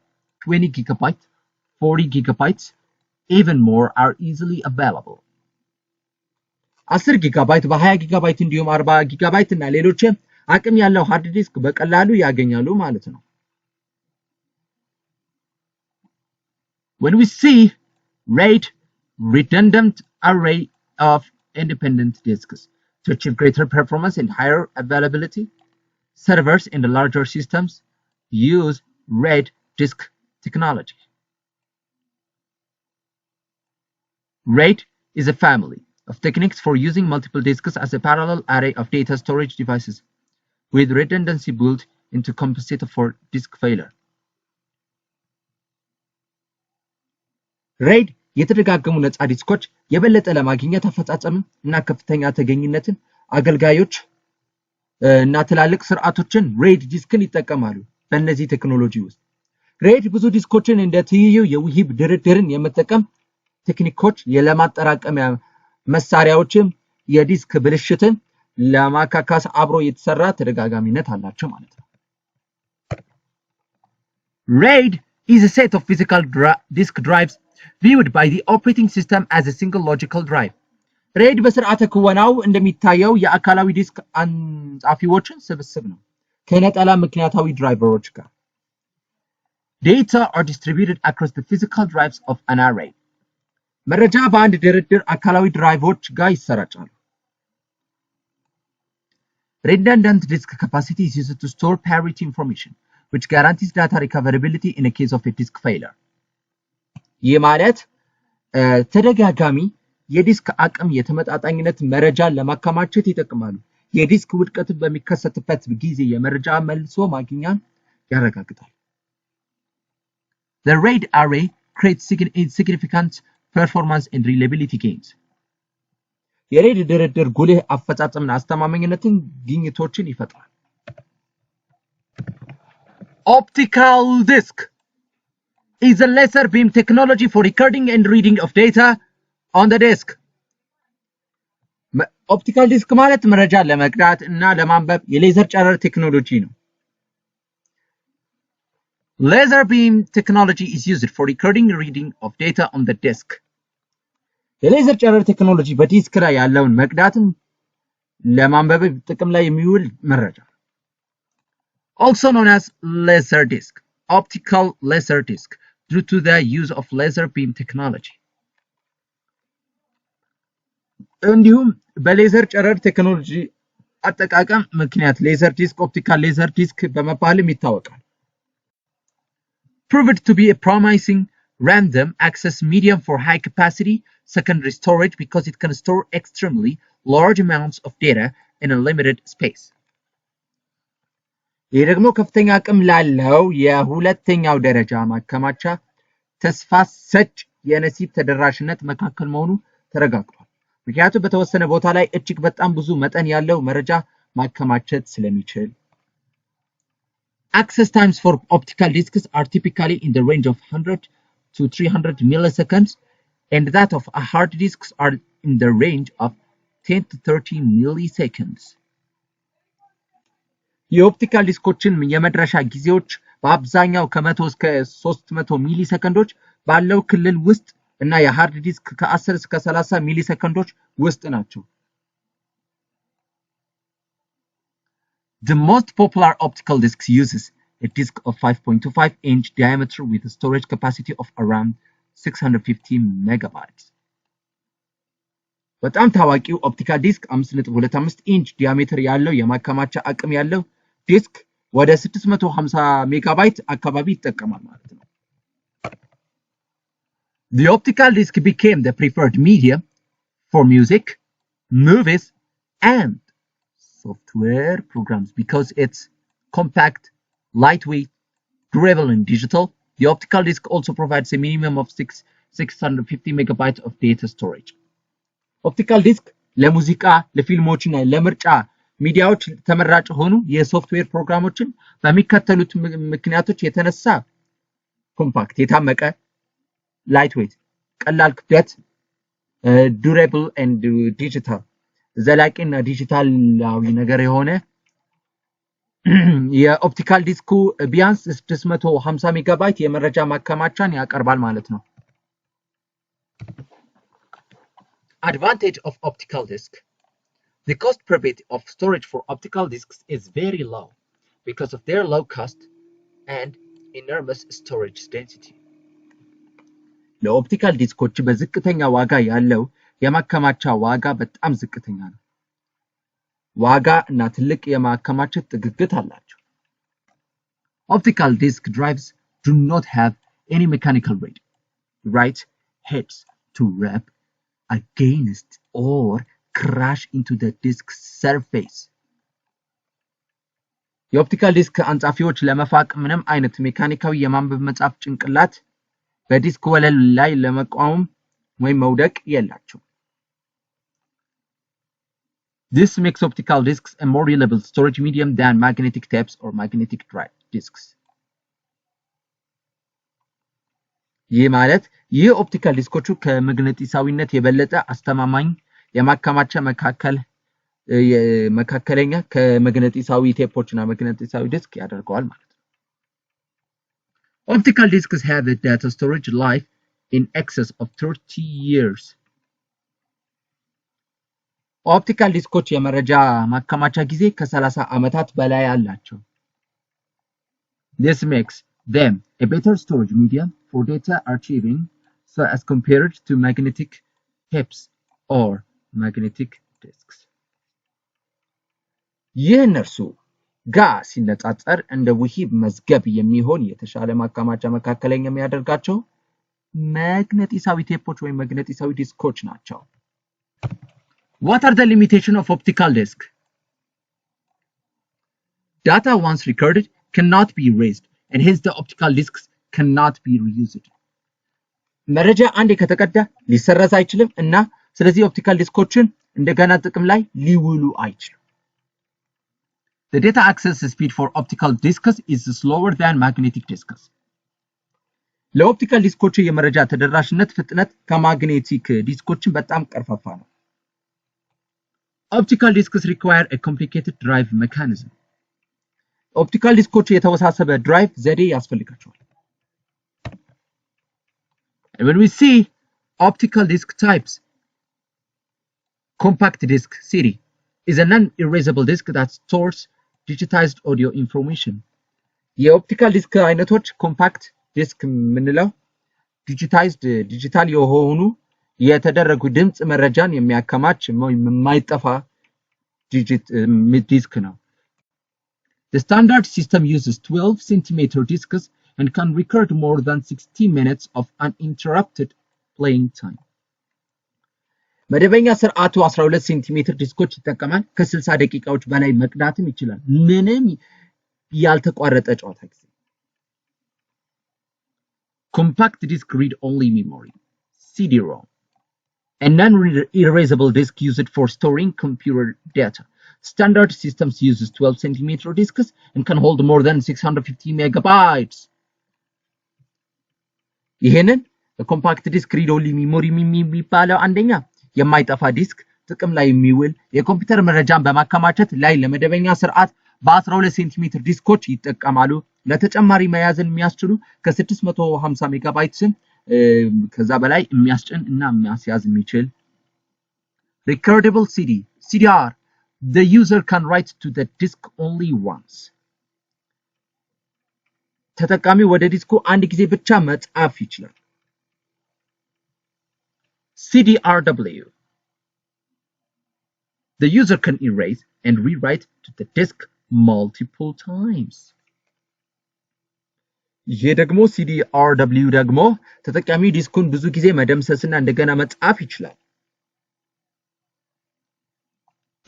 20 gigabyte, 40 gigabytes, even more are easily available. 10 ጊጋባይት በ20 ጊጋባይት እንዲሁም 40 ጊጋባይት እና ሌሎችም አቅም ያለው ሃርድ ዲስክ በቀላሉ ያገኛሉ ማለት ነው። When we see RAID, redundant array of independent disks to achieve greater performance and higher availability, servers in the larger systems use RAID disk technology. RAID is a family of techniques for using multiple disks as a parallel array of data storage devices with redundancy built in to compensate for disk failure. RAID የተደጋገሙ ነፃ ዲስኮች የበለጠ ለማግኘት አፈጻጸም እና ከፍተኛ ተገኝነትን አገልጋዮች እና ትላልቅ ስርዓቶችን RAID ዲስክን ይጠቀማሉ። በእነዚህ ቴክኖሎጂ ውስጥ RAID ብዙ ዲስኮችን እንደ ትይዩ የውሂብ ድርድርን የመጠቀም ቴክኒኮች የለማጠራቀሚያ መሳሪያዎችም የዲስክ ብልሽትን ለማካካስ አብሮ የተሰራ ተደጋጋሚነት አላቸው ማለት ነው። RAID is a set of physical disk drives viewed by the operating system as a single logical drive. RAID በስርዓተ ክወናው እንደሚታየው የአካላዊ ዲስክ አንጻፊዎችን ስብስብ ነው ከነጠላ ምክንያታዊ ድራይቨሮች ጋር። Data are distributed across the physical drives of an array. መረጃ በአንድ ድርድር አካላዊ ድራይቮች ጋር ይሰራጫሉ። Redundant disk capacity is used to store parity information, which guarantees data recoverability in a case of a disk failure. ይህ ማለት ተደጋጋሚ የዲስክ አቅም የተመጣጣኝነት መረጃን ለማከማቸት ይጠቅማሉ። የዲስክ ውድቀት በሚከሰትበት ጊዜ የመረጃ መልሶ ማግኛን ያረጋግጣል። The RAID array creates significant performance and reliability gains. የሬድ ድርድር ጉልህ አፈጻጸምና አስተማማኝነትን ግኝቶችን ይፈጥራል። Optical disk is a laser beam technology for recording and reading of data on the disk. ኦፕቲካል ዲስክ ማለት መረጃ ለመቅዳት እና ለማንበብ የሌዘር ጨረር ቴክኖሎጂ ነው። Laser beam technology is used for recording and reading of data on the disk. የሌዘር ጨረር ቴክኖሎጂ በዲስክ ላይ ያለውን መቅዳትን ለማንበብ ጥቅም ላይ የሚውል መረጃ Also known as laser disk, optical laser disk, due to the use of laser beam technology. እንዲሁም በሌዘር ጨረር ቴክኖሎጂ አጠቃቀም ምክንያት ሌዘር ዲስክ ኦፕቲካል ሌዘር ዲስክ በመባልም ይታወቃል። Proved to be a promising random access medium for high capacity secondary storage because it can store extremely large amounts of data in a limited space. ይህ ደግሞ ከፍተኛ አቅም ላለው የሁለተኛው ደረጃ ማከማቻ ተስፋ ሰጭ የነሲብ ተደራሽነት መካከል መሆኑ ተረጋግጧል። ምክንያቱም በተወሰነ ቦታ ላይ እጅግ በጣም ብዙ መጠን ያለው መረጃ ማከማቸት ስለሚችል። Access times for optical disks are typically in the range of 100 to 300 milliseconds, and that of a hard disks are in the range of 10 to 30 milliseconds. የኦፕቲካል ዲስኮችን የመድረሻ ጊዜዎች በአብዛኛው ከ100 እስከ 300 ሚሊ ሰከንዶች ባለው ክልል ውስጥ እና የሃርድ ዲስክ ከ10 እስከ 30 ሚሊ ሰከንዶች ውስጥ ናቸው። The most popular optical disks uses a disk of 5.25 inch diameter with a storage capacity of around 650 megabytes. በጣም ታዋቂው ኦፕቲካል ዲስክ 5.25 ኢንች ዲያሜትር ያለው የማከማቻ አቅም ያለው ዲስክ ወደ 650 ሜጋባይት አካባቢ ይጠቀማል ማለት ነው። The optical disk became the preferred medium for music, movies, and software programs because it's compact, lightweight, durable, and digital. The optical disk also provides a minimum of 650 megabytes of data storage. ኦፕቲካል ዲስክ ለሙዚቃ፣ ለፊልሞች እና ለምርጫ ሚዲያዎች ተመራጭ ሆኑ የሶፍትዌር ፕሮግራሞችን በሚከተሉት ምክንያቶች የተነሳ ኮምፓክት፣ የታመቀ፣ ላይትዌት ቀላል ክብደት durable and digital ዘላቂና ዲጂታላዊ ነገር የሆነ የኦፕቲካል ዲስኩ ቢያንስ 650 ሜጋባይት የመረጃ ማከማቻን ያቀርባል ማለት ነው። Advantage of optical disk. The cost per bit of storage for optical disks is very low because of their low cost and enormous storage density. ለኦፕቲካል ዲስኮች በዝቅተኛ ዋጋ ያለው የማከማቻ ዋጋ በጣም ዝቅተኛ ነው። ዋጋ እና ትልቅ የማከማቸት ጥግግት አላቸው። Optical disk drives do not have any mechanical weight, right heads to rub against or crash into the disk surface. የኦፕቲካል ዲስክ አንጻፊዎች ለመፋቅ ምንም አይነት ሜካኒካዊ የማንበብ መጻፍ ጭንቅላት በዲስክ ወለል ላይ ለመቋም ወይም መውደቅ የላቸው። This makes optical disks a more reliable storage medium than magnetic tapes or magnetic drive disks. ይህ ማለት ይህ ኦፕቲካል ዲስኮቹ ከመግነጢሳዊነት የበለጠ አስተማማኝ የማከማቻ መካከለኛ ከመግነጢሳዊ ቴፖችና መግነጢሳዊ ዲስክ ያደርገዋል ማለት ነው። Optical disks have a data storage life in excess of 30 years. ኦፕቲካል ዲስኮች የመረጃ ማከማቻ ጊዜ ከ30 ዓመታት በላይ አላቸው። This makes them a better storage medium for data archiving so as compared to magnetic tapes or magnetic disks. የእነርሱ ጋር ሲነጻጸር እንደ ውሂብ መዝገብ የሚሆን የተሻለ ማከማቻ መካከለኛ የሚያደርጋቸው መግነጢሳዊ ቴፖች ወይም መግነጢሳዊ ዲስኮች ናቸው። What are the limitations of optical disk? Data once recorded cannot be erased and hence the optical disks cannot be reused. መረጃ አንዴ ከተቀዳ ሊሰረዝ አይችልም እና ስለዚህ ኦፕቲካል ዲስኮችን እንደገና ጥቅም ላይ ሊውሉ አይችሉም። The data access speed for optical disks is slower than magnetic disks. ለኦፕቲካል ዲስኮች የመረጃ ተደራሽነት ፍጥነት ከማግኔቲክ ዲስኮችን በጣም ቀርፋፋ ነው። Optical disks require a complicated drive mechanism. ኦፕቲካል ዲስኮች የተወሳሰበ ድራይቭ ዘዴ ያስፈልጋቸዋል። And when we see optical disk types, compact disk CD is a non-erasable disk that stores digitized audio information. የኦፕቲካል ዲስክ አይነቶች ኮምፓክት ዲስክ ምንለው ዲጂታል የሆኑ የተደረጉ ድምጽ መረጃን የሚያከማች የማይጠፋ ዲስክ ነው። The standard system uses 12 cm disks and can record more than 60 minutes of uninterrupted playing time. መደበኛ ስርዓቱ 12 ሴንቲሜትር ዲስኮች ይጠቀማል። ከ60 ደቂቃዎች በላይ መቅዳትም ይችላል ምንም ያልተቋረጠ ጨዋታ ጊዜ። Compact disk read-only memory, CD-ROM. A non-erasable disk used for storing computer data. Standard systems uses 12 cm disks and can hold more than 650 megabytes. ይሄንን ኮምፓክት ዲስክ ሪድ ኦንሊ ሚሞሪ የሚባለው አንደኛ የማይጠፋ ዲስክ ጥቅም ላይ የሚውል የኮምፒውተር መረጃን በማከማቸት ላይ ለመደበኛ ስርዓት በ12 ሴንቲሜትር ዲስኮች ይጠቀማሉ። ለተጨማሪ መያዝን የሚያስችሉ ከ650 ሜጋባይትስን ከዛ በላይ የሚያስጭን እና የሚያስያዝ የሚችል Recordable CD, CDR. The user can write to the disk only once. ተጠቃሚ ወደ ዲስኩ አንድ ጊዜ ብቻ መጻፍ ይችላል። CD-RW. The user can erase and rewrite to the disk multiple times. ይሄ ደግሞ CD-RW ደግሞ ተጠቃሚ ዲስኩን ብዙ ጊዜ መደምሰስና እንደገና መጻፍ ይችላል።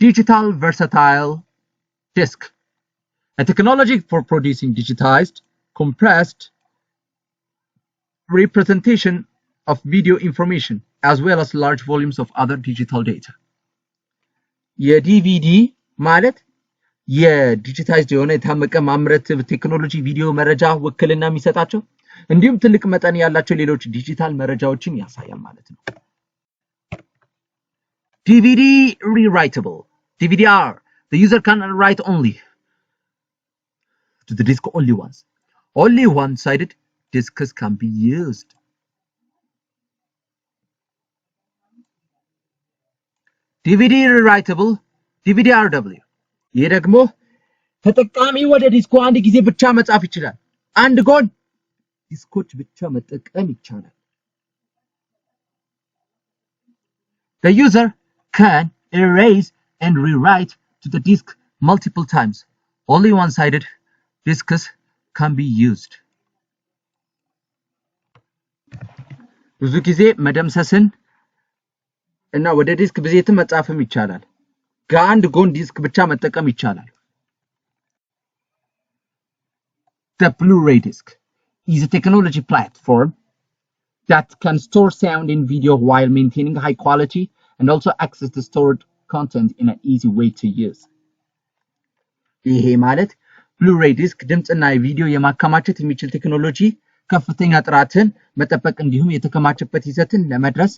Digital versatile disk. A technology for producing digitized, compressed representation of video information as well as large volumes of other digital data. የዲቪዲ ማለት የዲጂታይዝድ የሆነ የታመቀ ማምረት ቴክኖሎጂ ቪዲዮ መረጃ ውክልና የሚሰጣቸው እንዲሁም ትልቅ መጠን ያላቸው ሌሎች ዲጂታል መረጃዎችን ያሳያል ማለት ነው። DVD Rewritable DVD-R the user can write only to the disk only once. Only one-sided disks can be used. DVD Rewritable DVD-RW ይህ ደግሞ ተጠቃሚ ወደ ዲስኩ አንድ ጊዜ ብቻ መጻፍ ይችላል። አንድ ጎን ዲስኮች ብቻ መጠቀም ይቻላል። The user can erase and rewrite to the disk multiple times. Only one-sided disks can be used. ብዙ ጊዜ መደምሰስን እና ወደ ዲስክ ብዜትን መጻፍም ይቻላል። ከአንድ ጎን ዲስክ ብቻ መጠቀም ይቻላል። The Blu-ray Disc is a technology platform that can store sound and video while maintaining high quality and also access the stored content in an easy way to use. ይሄ ማለት Blu-ray Disc ድምጽና ቪዲዮ የማከማቸት የሚችል ቴክኖሎጂ ከፍተኛ ጥራትን መጠበቅ እንዲሁም የተከማቸበት ይዘትን ለመድረስ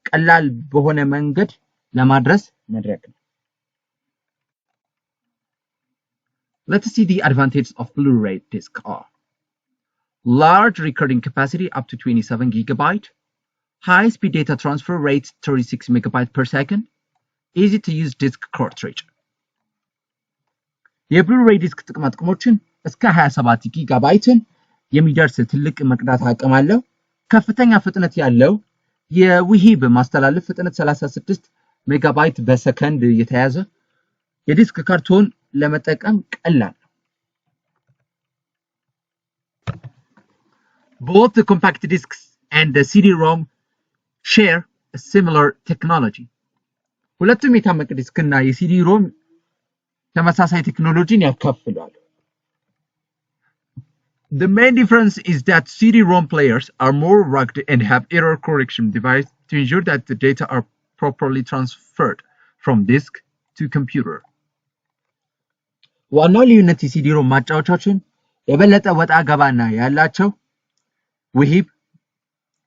ቀላል በሆነ መንገድ ለማድረስ መድረክ ነው። Let's see the advantages of Blu-ray Disc are large recording capacity up to 27 gigabyte, high-speed data transfer rate 36 megabyte per second, easy to use disk cartridge. የብሉሬይ ዲስክ ጥቅሞችን እስከ 27 ጊጋባይትን የሚደርስ ትልቅ መቅዳት አቅም አለው። ከፍተኛ ፍጥነት ያለው የውሂብ ማስተላለፍ ፍጥነት 36 ሜጋባይት በሰከንድ የተያዘ የዲስክ ካርቶን ለመጠቀም ቀላል ነው። Both the compact discs and the CD-ROM share a similar technology. ሁለቱም የታመቀ ዲስክ እና የሲዲ-ሮም ተመሳሳይ ቴክኖሎጂን ያካፍላሉ። The main difference is that CD-ROM players are more rugged and have error correction devices to ensure that the data are properly transferred from disk to computer. ዋናው ልዩነት የሲዲ-ሮም ማጫወቻዎችን የበለጠ ወጣ ገባና ያላቸው ውሂብ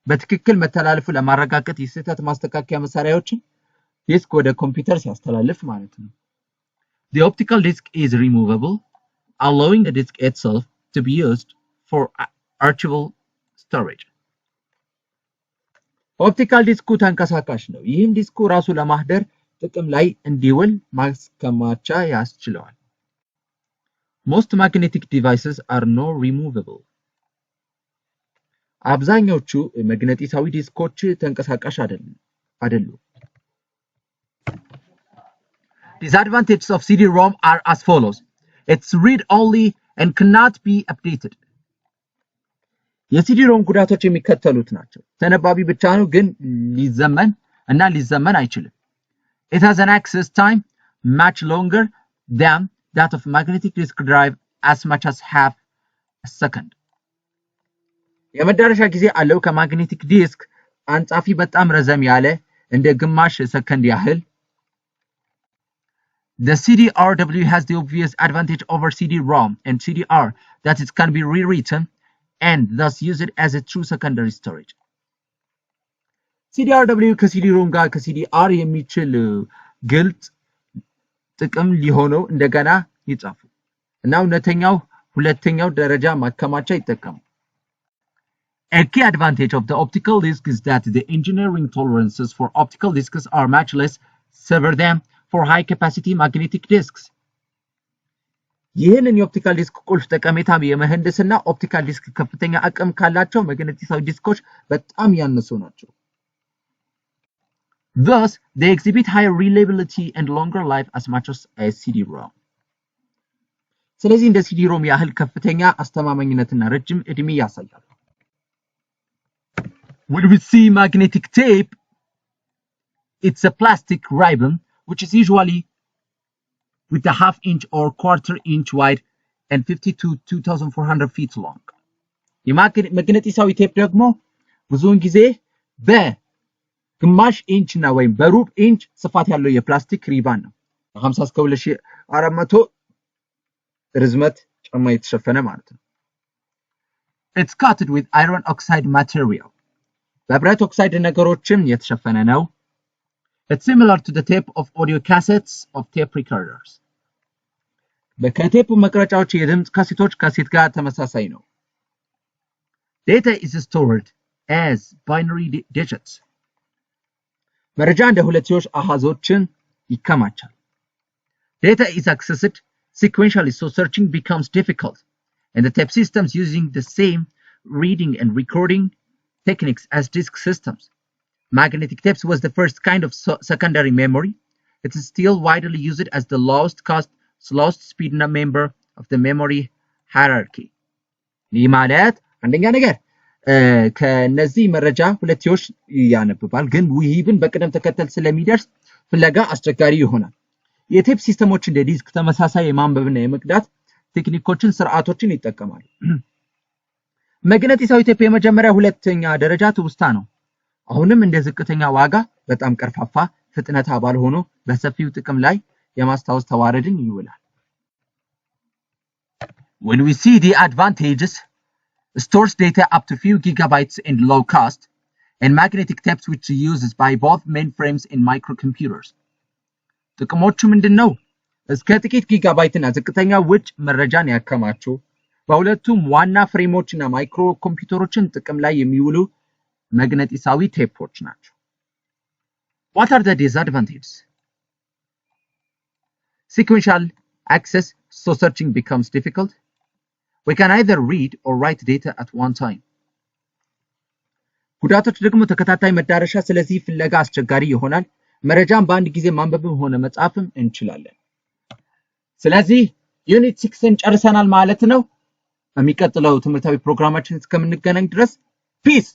በትክክል መተላለፉ ለማረጋገጥ የስህተት ማስተካከያ መሳሪያዎችን ዲስክ ወደ ኮምፒውተር ሲያስተላልፍ ማለት ነው። The optical disk is removable, allowing the disk itself to be used for archival storage. ኦፕቲካል ዲስኩ ተንቀሳቃሽ ነው። ይህም ዲስኩ ራሱ ለማህደር ጥቅም ላይ እንዲውል ማስከማቻ ያስችለዋል። Most magnetic devices are not removable. አብዛኞቹ መግነጢሳዊ ዲስኮች ተንቀሳቃሽ አይደሉም። Disadvantages of CD-ROM are as follows. It's read-only and cannot be updated. የሲዲ-ሮም ጉዳቶች የሚከተሉት ናቸው። ተነባቢ ብቻ ነው ግን ሊዘመን አይችልም። It has an access time much longer than that of magnetic disk drive, as much as half a second. የመዳረሻ ጊዜ አለው ከማግኔቲክ ዲስክ አንጻፊ በጣም ረዘም ያለ እንደ ግማሽ ሰከንድ ያህል። The CD-RW has the obvious advantage over CD-ROM and CD-R that it can be rewritten and thus use it as a true secondary storage. CD-RW ከCD-ROM ጋር ከCD-R የሚችል ግልጽ ጥቅም ሊሆነው እንደገና ይጻፉ እና ሁለተኛው ደረጃ ማከማቻ ይጠቀሙ። A key advantage of the optical disk is that the engineering tolerances for optical disks are much less severe than for high capacity magnetic disks. ይህንን የኦፕቲካል ዲስክ ቁልፍ ጠቀሜታ የመህንድስና ኦፕቲካል ዲስክ ከፍተኛ አቅም ካላቸው መግነጢሳዊ ዲስኮች በጣም ያነሱ ናቸው። Thus, they exhibit higher reliability and longer life as much as a CD-ROM. ስለዚህ እንደ CD-ROM ያህል ከፍተኛ አስተማማኝነትና ረጅም እድሜ ያሳያሉ። When we see magnetic tape, it's a plastic ribbon which is usually with a half-inch or quarter-inch wide and 50 to 2,400 feet long. የማግኔጢሳዊ ቴፕ ደግሞ ብዙውን ጊዜ በግማሽ ኢንች እና ወይም በሩብ ኢንች ስፋት ያለው የፕላስቲክ ሪባን ነው። 50 እስከ 2400 ርዝመት ጫማ የተሸፈነ ማለት ነው። It's coated with iron oxide material. በብረት ኦክሳይድ ነገሮችም የተሸፈነ ነው. It's similar to the tape of audio cassettes of tape recorders. በከቴፕ መቅረጫዎች የድምጽ ካሴቶች ካሴት ጋር ተመሳሳይ ነው. Data is stored as binary digits. መረጃ እንደ ሁለትዮሽ አሃዞችን ይከማቻል. Data is accessed sequentially, so searching becomes difficult. And the tape systems using the same reading and recording techniques as disk systems. Magnetic tapes was the first kind of secondary memory. It is still widely used as the lowest cost, slowest speed member of the memory hierarchy. ይህ ማለት አንደኛ ነገር ከነዚህ መረጃ ሁለትዮሽ ያነብባል ግን ውሂብን በቅደም ተከተል ስለሚደርስ ፍለጋ አስቸጋሪ ይሆናል። የቴፕ ሲስተሞች እንደ ዲስክ ተመሳሳይ የማንበብና የመቅዳት ቴክኒኮችን ስርዓቶችን ይጠቀማሉ። መግነጢሳዊ ቴፕ የመጀመሪያ ሁለተኛ ደረጃ ትውስታ ነው። አሁንም እንደ ዝቅተኛ ዋጋ በጣም ቀርፋፋ ፍጥነት አባል ሆኖ በሰፊው ጥቅም ላይ የማስታወስ ተዋረድን ይውላል። When we see the advantages, stores data up to few gigabytes in low cost, and magnetic tapes which uses by both mainframes and microcomputers. ጥቅሞቹ ምንድነው? እስከ ጥቂት ጊጋባይትና ዝቅተኛ ውጭ መረጃን ያከማቹ በሁለቱም ዋና ፍሬሞችና ማይክሮ ኮምፒውተሮችን ጥቅም ላይ የሚውሉ መግነጢሳዊ ቴፖች ናቸው። What are the disadvantages? Sequential access, so searching becomes difficult. We can either read or write data at one time. ጉዳቶች ደግሞ ተከታታይ መዳረሻ ስለዚህ ፍለጋ አስቸጋሪ ይሆናል። መረጃን በአንድ ጊዜ ማንበብም ሆነ መጻፍም እንችላለን። ስለዚህ ዩኒት 6ን ጨርሰናል ማለት ነው። በሚቀጥለው ትምህርታዊ ፕሮግራማችን እስከምንገናኝ ድረስ ፒስ